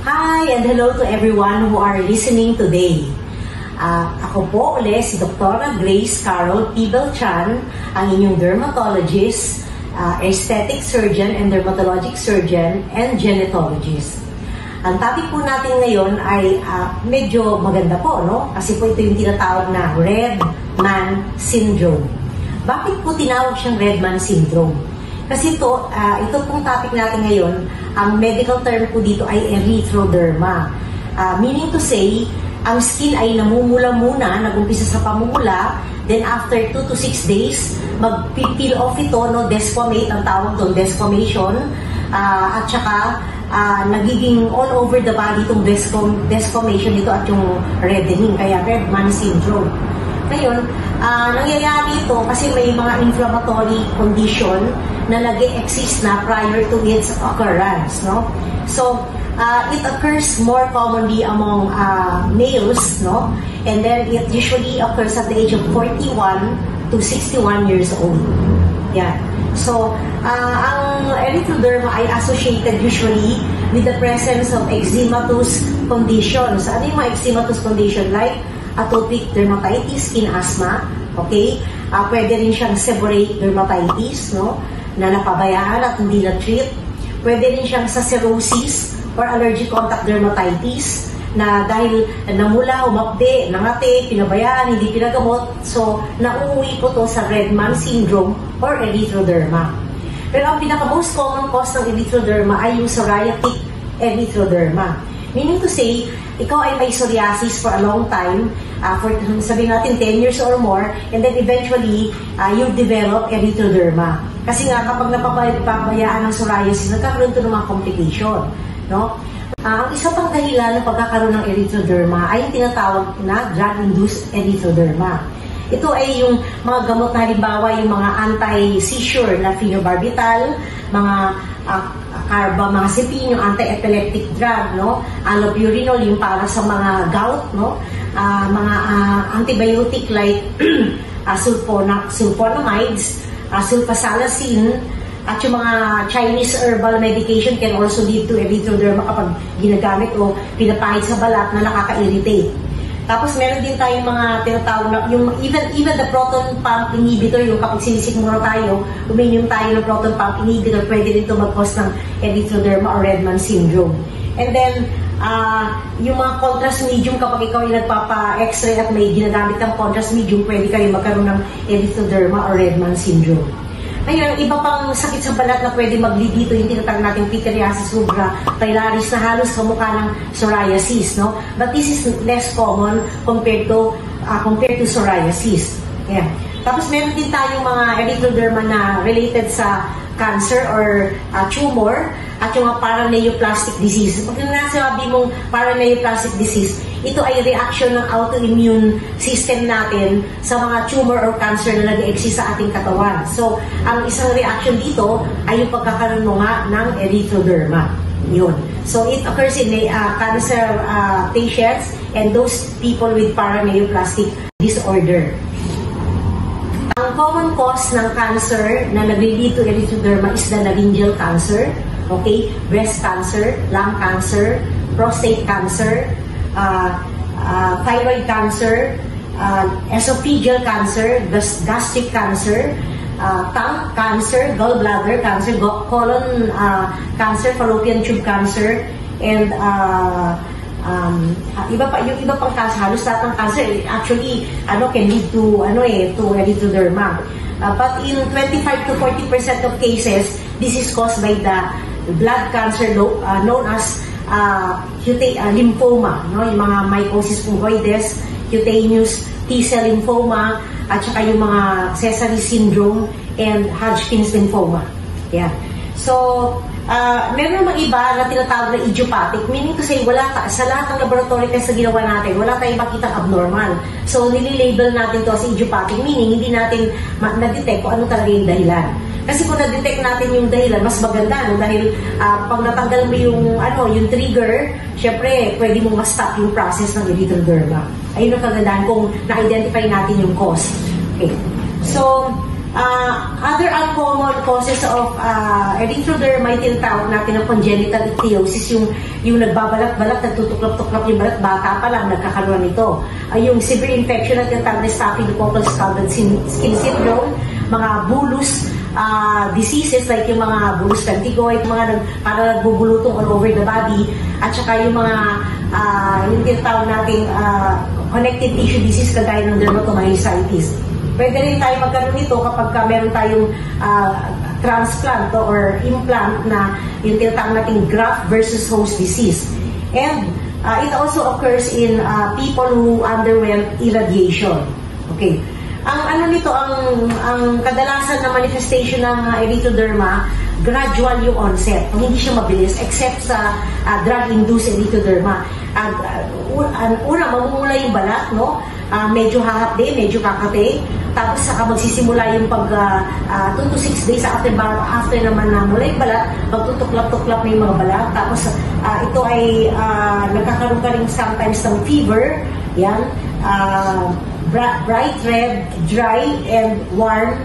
Hi and hello to everyone who are listening today. Ako po ulit si Dr. Grace Carol P. Beltran, ang inyong dermatologist, aesthetic surgeon and dermatologic surgeon and genetologist. Ang topic po natin ngayon ay medyo maganda po, no? Kasi po ito yung tinatawag na Red Man Syndrome. Bakit po tinawag siyang Red Man Syndrome? Kasi ito pong topic natin ngayon, ang medical term po dito ay erythroderma. Meaning to say, ang skin ay namumula muna, nag-umpisa sa pamumula, then after 2 to 6 days, mag-peel off ito, no, desquamate, ang tawag doon, desquamation, at saka nagiging all over the body itong desquamation dito at yung reddening, kaya Red Man Syndrome. Ngayon, nangyayari ito kasi may mga inflammatory condition na nag-exist na prior to its occurrence, no? So, it occurs more commonly among males, no? And then it usually occurs at the age of 41 to 61 years old. Yeah. So, ang erythroderma ay associated usually with the presence of eczematous conditions. Ano yung mga eczematous condition? Like atopic dermatitis, skin asthma, okay? Pwede rin siyang seborrheic dermatitis, no? Na napabayaan at hindi na-treat. Pwede rin siyang sa cirrhosis or allergic contact dermatitis na dahil namula, umapde, nangate, pinabayaan, hindi pinagamot. So, nauuwi po to sa Red Man Syndrome or erythroderma. Pero ang pinaka-most common cause ng erythroderma ay yung psoriatic erythroderma. Meaning to say, ikaw ay may psoriasis for a long time, for sabihin natin 10 years or more, and then eventually, you develop erythroderma. Kasi nga, kapag napapabayaan ng psoriasis, nagkakaroon ito ng mga complication. No? Ang isa pang dahilan ng pagkakaroon ng erythroderma ay yung tinatawag na drug-induced erythroderma. Ito ay yung mga gamot na halimbawa, yung mga anti-seizure na phenobarbital, mga carbamazepine, yung anti-epileptic drug, no? Allopurinol, yung para sa mga gout, no? Mga antibiotic like sulfonamides, sulfasalazine, at yung mga Chinese herbal medication can also lead to erythroderma kapag ginagamit o pinapahid sa balat na nakaka-irritate. Tapos meron din tayong mga tinatawag na, yung even the proton pump inhibitor, yung kapag sinisikmura tayo, uminom tayo ng proton pump inhibitor, pwede rin ito mag-cause ng erythroderma or Red Man Syndrome. And then, yung mga contrast medium, kapag ikaw ay nagpapa-x-ray at may ginagamit ng contrast medium, pwede kayo magkaroon ng erythroderma or Red Man Syndrome. Ngayon, iba pang sakit sa balat na pwede mag-lead dito, yung tinatawag natin pityriasis rubra pilaris na halos kamukha ng psoriasis, no? But this is less common compared to psoriasis. Yeah. Tapos meron din tayong mga erythroderma na related sa cancer or tumor at yung mga paraneoplastic disease. Pag nasabi mong paraneoplastic disease, ito ay reaction ng autoimmune system natin sa mga tumor or cancer na nag-exist sa ating katawan. So, ang isang reaction dito ay yung pagkakaroon mo nga ng erythroderma. Yun. So, it occurs in cancer patients and those people with paraneoplastic disorder. Ang common cause ng cancer na nag-lead to erythroderma is the laryngeal cancer, okay, breast cancer, lung cancer, prostate cancer, thyroid cancer, esophageal cancer, gastric cancer, tongue cancer, gallbladder cancer, colon cancer, fallopian tube cancer, and yung iba pang cancer, halos lahat ng cancer actually can lead to erythroderma. But in 25 to 40% of cases, this is caused by the blood cancer known as lymphoma, no? Yung mga mycosis fungoides, cutaneous T-cell lymphoma, at saka yung mga Sézary syndrome and Hodgkin's lymphoma. Yeah. So, meron namang iba na tinatawag na idiopathic, meaning to say, sa lahat ng laboratory test na ginawa natin, wala tayong makitang abnormal. So, nililabel natin to as idiopathic, meaning hindi natin na-detect kung ano talaga yung dahilan. Kasi kung na-detect natin yung dahilan, mas maganda, no? Dahil pag natanggal mo yung trigger, syempre, pwede mong ma-stop yung process ng erythroderma. Ayun ang kagandahan kung na-identify natin yung cause. Okay. So, Other uncommon causes of erythroderma, tinatawag natin ng congenital ichthyosis, yung nagbabalat-balat, nagtutuklap-tuklap yung balat, bata pa lang nagkakaroon nito. Yung severe infection na tinatawag na Staphylococcal scalded skin syndrome, mga bullous diseases like yung mga bullous pemphigoid, mga para nagbubulutong all over the body, at saka yung mga yung tinatawag nating connective tissue disease kagaya ng dermatomyositis. Pwede rin tayo magkaroon nito kapag meron tayong transplant or implant na yung tinatawag nating graft versus host disease. And it also occurs in people who underwent irradiation. Okay. Ang ano nito, ang kadalasan na manifestation ng erythroderma, gradual yung onset. Hindi siya mabilis except sa drug-induced erythroderma. Una, mamumula yung balat, no? Medyo hahapde, medyo kakate. Tapos saka magsisimula yung 2 to 6 days after naman na mula yung balat, magtutuklap-tuklap na yung mga balat. Tapos ito ay nagkakaroon ka rin sometimes ng fever. Yan. Bright red, dry, and warm,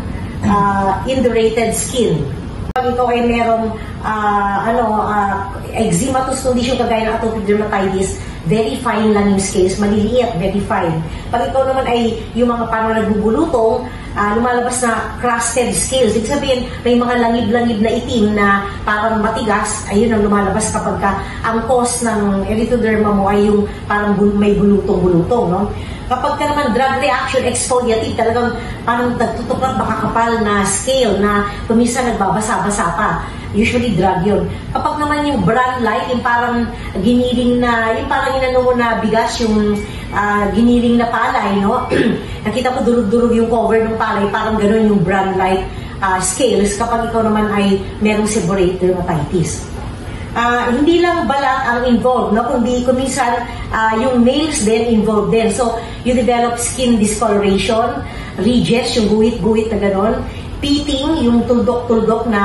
indurated skin. Pag ikaw ay merong eczematous condition kagaya ng atopic dermatitis, very fine lang yung scales, maliliit, very fine. Pag ikaw naman ay yung mga parang nagbubulutong, lumalabas na crusted scales. Ibig sabihin, may mga langib-langib na itim na parang matigas, ayun ang lumalabas kapag ang cause ng erythroderma mo ay yung parang may bulutong-bulutong, no? Kapag ka naman drug reaction exfoliative, talagang parang nagtutuklap makakapal na scale na kumisa nagbabasa-basa pa. Usually drug yun. Kapag naman yung brown light, yung parang giniling na, yung parang inano mo na bigas, yung giniling na palay, no? Nakita ko durug-durug yung cover ng palay, parang gano'n yung brown light scales kapag ikaw naman ay merong seborrheic dermatitis. Hindi lang balat ang involved, no? Kundi kuminsan yung nails din involved din. So, you develop skin discoloration, ridges, yung guhit-guhit na gano'n, pitting, yung tuldok-tuldok na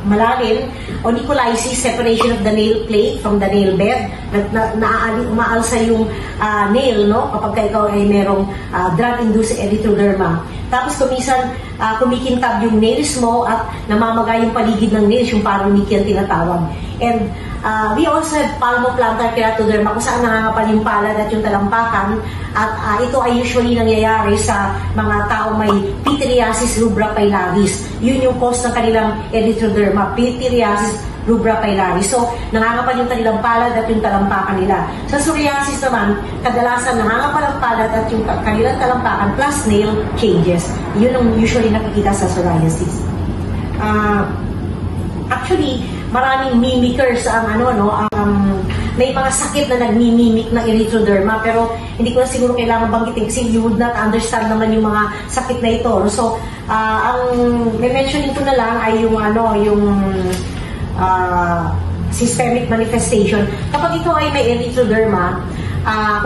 malalim, onycholysis, separation of the nail plate from the nail bed, umaalsa yung nail, no? Kapag ikaw ay merong drug-induced erythroderma. Tapos kuminsan, kumikintab yung nails mo at namamaga yung paligid ng nails, yung paronychia ang tinatawag. And we also have palmoplantar keratoderma kung saan nangangapal yung palad at yung talampakan. At ito ay usually nangyayari sa mga tao may pityriasis rubra pilaris. Yun yung cause ng kanilang erythroderma, pityriasis rubra pilaris. So, nangangapal yung kanilang palad at yung talampakan nila. Sa psoriasis naman, kadalasan nangangapal ang palad at yung kanilang talampakan plus nail changes. Yun ang usually nakikita sa psoriasis. Actually, maraming mimickers ang may mga sakit na nagmimimik ng erythroderma, pero hindi ko na siguro kailangan banggitin kasi you would not understand naman yung mga sakit na ito. So, ang mentionin ko na lang ay yung systemic manifestation. Kapag ikaw ay may erythroderma,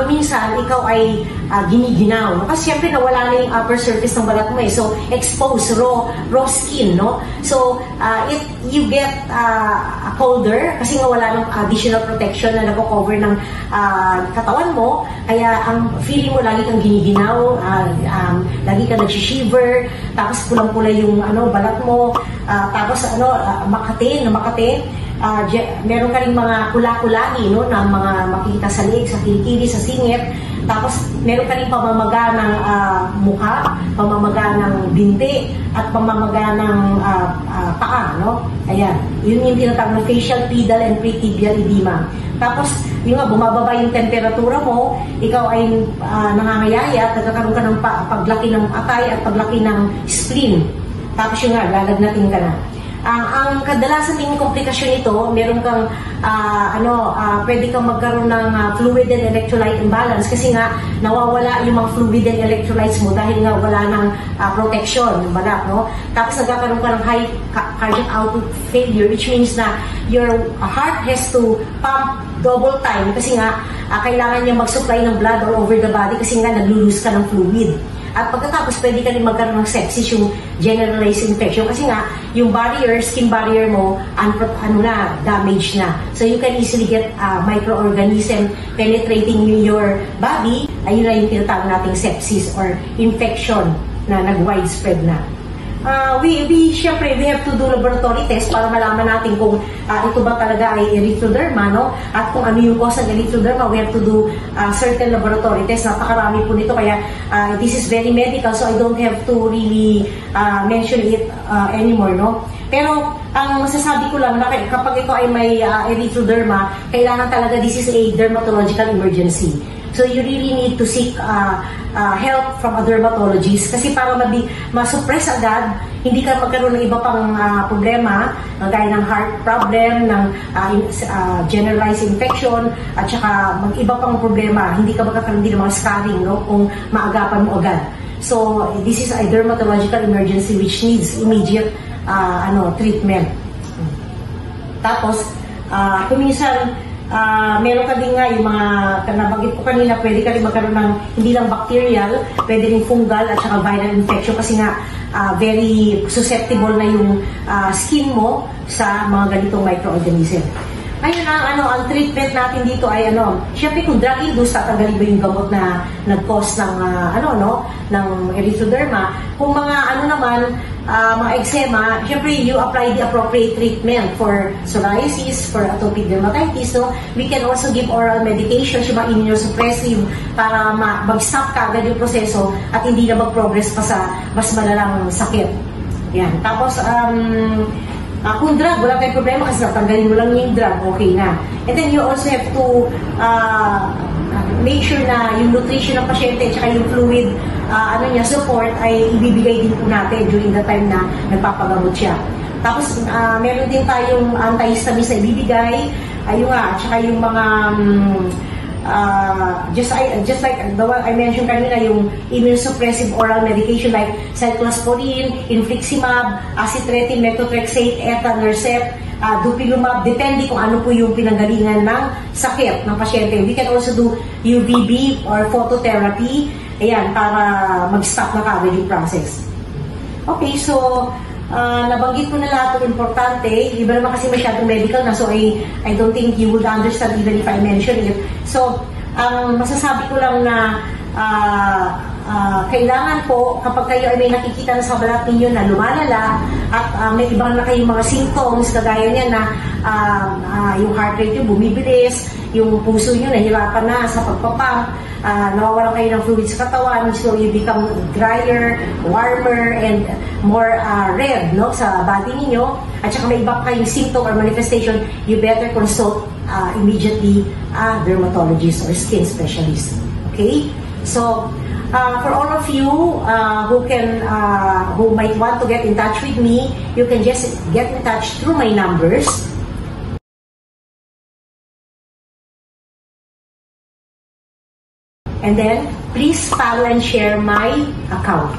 kuminsan ikaw ay giniginaw. Kasi siyempre nawala na yung upper surface ng balat mo eh. So, exposed, raw skin, no? So, you get colder kasi nga wala ng additional protection na nag-cover ng katawan mo. Kaya ang feeling mo, lagi kang giniginaw, lagi kang nag-shiver, tapos pulang-pula yung balat mo, tapos makate. Meron ka rin mga kula-kulani, no, na mga makikita sa leeg, sa kilikili, sa singit. Tapos meron ka rin pamamaga ng mukha, pamamaga ng binti, at pamamaga ng paa, no? Ayan, yun yung tinatawag na facial, pedal, and pretibial edema. Tapos, yung bumababa yung temperatura mo, ikaw ay nangangayayat, nagkakaroon ka ng paglaki ng atay at paglaki ng spleen. Tapos yung lalagnatin ka na. Ang kadalasan ding komplikasyon nito, meron kang pwede kang magkaroon ng fluid and electrolyte imbalance kasi nga nawawala yung mga fluid and electrolytes mo dahil nga wala ng protection ng balat, no? Tapos nagkakaroon ka ng high cardiac output failure, which means na your heart has to pump double time kasi nga kailangan niya mag-supply ng blood all over the body kasi nga naglulose ka ng fluid. At pagkatapos, pwede ka rin magkaroon ng sepsis, yung generalized infection. Kasi nga, yung skin barrier mo, damaged na. So, you can easily get microorganism penetrating your body. Ayun na yung tinatawag nating sepsis or infection na nag-widespread na. Syempre, we have to do laboratory test para malaman natin kung ito ba talaga ay erythroderma, no? At kung ano yung cause ng erythroderma, we have to do certain laboratory test. Napakarami po nito, kaya this is very medical, so I don't have to really mention it anymore, no? Pero, ang masasabi ko lang na kapag ito ay may erythroderma, kailangan talaga this is a dermatological emergency. So you really need to seek help from a dermatologist kasi para ma-suppress agad, hindi ka magkaroon ng iba pang problema, gaya ng heart problem, ng generalized infection, at saka iba pang problema, hindi ka magkakaroon din ng mga scarring, no, kung maagapan mo agad. So this is a dermatological emergency which needs immediate treatment. Tapos, kung minsan, meron ka din nga yung mga nabanggit ko kanina, pwede ka rin magkaroon ng hindi lang bacterial, pwede rin fungal at saka viral infection kasi nga very susceptible na yung skin mo sa mga ganitong microorganism. Ayun ang treatment natin dito ay syempre kung drug-induced, tatanggalin ba yung gamot na nag-cause ng ng erythroderma. Kung mga naman, mga eczema, syempre you apply the appropriate treatment for psoriasis, for atopic dermatitis, no? We can also give oral medication, yung mga immunosuppressive, para mag-stop kagad yung proseso at hindi na mag-progress pa sa mas malalang sakit. Yan. Tapos, kung drug, wala tayong problema kasi natanggalin mo lang yung drug, okay na. And then you also have to make sure na yung nutrition ng pasyente at yung fluid support ay ibibigay din po natin during the time na nagpapagamot siya. Tapos meron din tayong antihistamines na ibibigay, ayun nga, at saka yung mga just like the one I mentioned kanina, yung immunosuppressive oral medication like cyclosporine, infliximab, acitretin, methotrexate, etanercept, dupilumab, depende kung ano po yung pinanggalingan ng sakit ng pasyente. We can also do UVB or phototherapy, ayan, para mag-stop na kagad yung process. Okay, so nabanggit ko na lahat ng importante. Iba naman kasi masyadong medical na, so I don't think you would understand even if I mention it. So, ang masasabi ko lang na kailangan po, kapag kayo ay may nakikita na sa balat ninyo na lumalala at may ibang na kayong mga symptoms, kagaya niya na yung heart rate nyo bumibilis, yung puso nyo nahirapan na sa pagpapump, nawawalan kayo ng fluid sa katawan, so you become drier, warmer, and more red, no, sa body ninyo, at saka may iba kayong symptom or manifestation, you better consult immediately a dermatologist or skin specialist. Okay? So, for all of you who might want to get in touch with me, you can just get in touch through my numbers. And then, please follow and share my account.